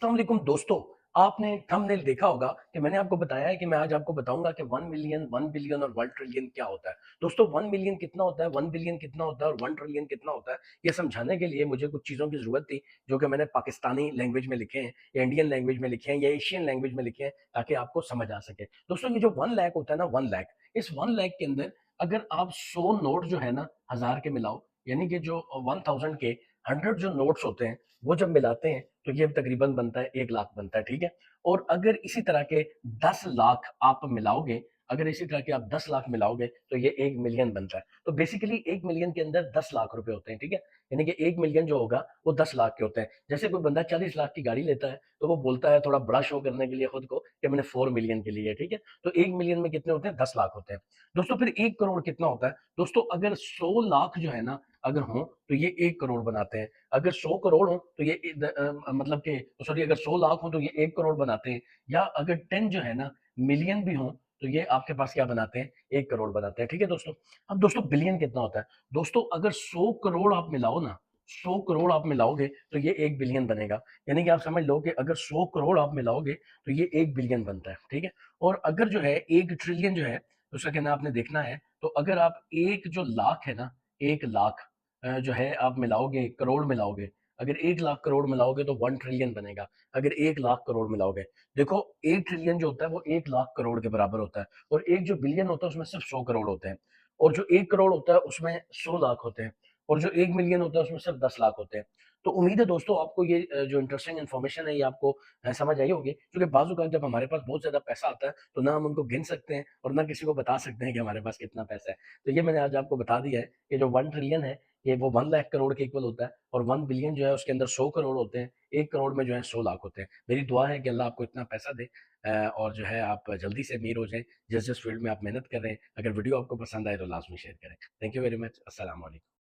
अस्सलाम वालेकुम दोस्तों। आपने थंबनेल देखा होगा कि मैंने आपको बताया है कि मैं आज आपको बताऊंगा कि 1 मिलियन 1 बिलियन और 1 ट्रिलियन क्या होता है। दोस्तों 1 मिलियन कितना होता है, 1 बिलियन कितना होता है और 1 ट्रिलियन कितना होता है, ये समझाने के लिए मुझे कुछ चीज़ों की ज़रूरत थी जो कि मैंने पाकिस्तानी लैंग्वेज में लिखे हैं या इंडियन लैंग्वेज में लिखे हैं या एशियन लैंग्वेज में लिखे हैं ताकि आपको समझ आ सके। दोस्तों ये जो 1 लाख होता है ना, 1 लाख, इस 1 लाख के अंदर अगर आप 100 नोट जो है ना 1000 के मिलाओ, यानी कि जो 1000 के 100 जो नोट्स होते हैं वो जब मिलाते हैं तो ये तकरीबन बनता है 1 लाख बनता है, ठीक है? और अगर इसी तरह के 10 लाख आप मिलाओगे, अगर इसी तरह के आप 10 लाख मिलाओगे तो ये 1 मिलियन बनता है। तो बेसिकली 1 मिलियन के अंदर 10 लाख रुपए होते हैं, ठीक है? यानी कि 1 मिलियन जो होगा वो 10 लाख के होते हैं। जैसे कोई बंदा 40 लाख की गाड़ी लेता है तो वो बोलता है थोड़ा बड़ा शो करने के लिए खुद को कि मैंने 4 मिलियन की ली है, ठीक है? तो 1 मिलियन में कितने होते हैं? 10 लाख होते हैं। दोस्तों फिर 1 करोड़ कितना होता है? दोस्तों अगर 100 लाख जो है ना अगर हों तो ये 1 करोड़ बनाते हैं। अगर 100 करोड़ हो तो ये मतलब कि सॉरी, अगर 100 लाख हो तो ये 1 करोड़ बनाते हैं, या अगर 10 जो है ना मिलियन भी हो तो ये आपके पास क्या बनाते हैं? 1 करोड़ बनाते हैं, ठीक है दोस्तों? अब दोस्तों बिलियन कितना होता है? दोस्तों अगर 100 करोड़ आप मिलाओ ना, 100 करोड़ आप मिलाओगे तो ये 1 बिलियन बनेगा। यानी कि आप समझ लो कि अगर 100 करोड़ आप मिलाओगे तो ये 1 बिलियन बनता है, ठीक है? और अगर जो है 1 ट्रिलियन जो है, उसका कहना आपने देखना है, तो अगर आप 1 जो लाख है ना, 1 लाख जो है आप मिलाओगे, करोड़ मिलाओगे, अगर 1 लाख करोड़ मिलाओगे तो 1 ट्रिलियन बनेगा। अगर 1 लाख करोड़ मिलाओगे, देखो 1 ट्रिलियन जो होता है वो 1 लाख करोड़ के बराबर होता है, और 1 जो बिलियन होता है उसमें सिर्फ 100 करोड़ होते हैं, और जो 1 करोड़ होता है उसमें 100 लाख होते हैं, और जो 1 मिलियन होता है उसमें सिर्फ 10 लाख होते हैं। तो उम्मीद है दोस्तों आपको ये जो इंटरेस्टिंग इन्फॉर्मेशन है ये आपको समझ आई होगी, क्योंकि बाज़-औक़ात जब हमारे पास बहुत ज़्यादा पैसा आता है तो ना हम उनको गिन सकते हैं और ना किसी को बता सकते हैं कि हमारे पास कितना पैसा है। तो ये मैंने आज आपको बता दिया है कि जो 1 ट्रिलियन है ये वो 1 लाख करोड़ के इक्वल होता है, और 1 बिलियन जो है उसके अंदर 100 करोड़ होते हैं, 1 करोड़ में जो है 100 लाख होते हैं। मेरी दुआ है कि अल्लाह आपको इतना पैसा दे और जो है आप जल्दी से अमीर हो जाएँ, जिस-जिस फ़ील्ड में आप मेहनत कर रहे हैं। अगर वीडियो आपको पसंद आए तो लाज़मी शेयर करें। Thank you very much. अस्सलाम वालेकुम।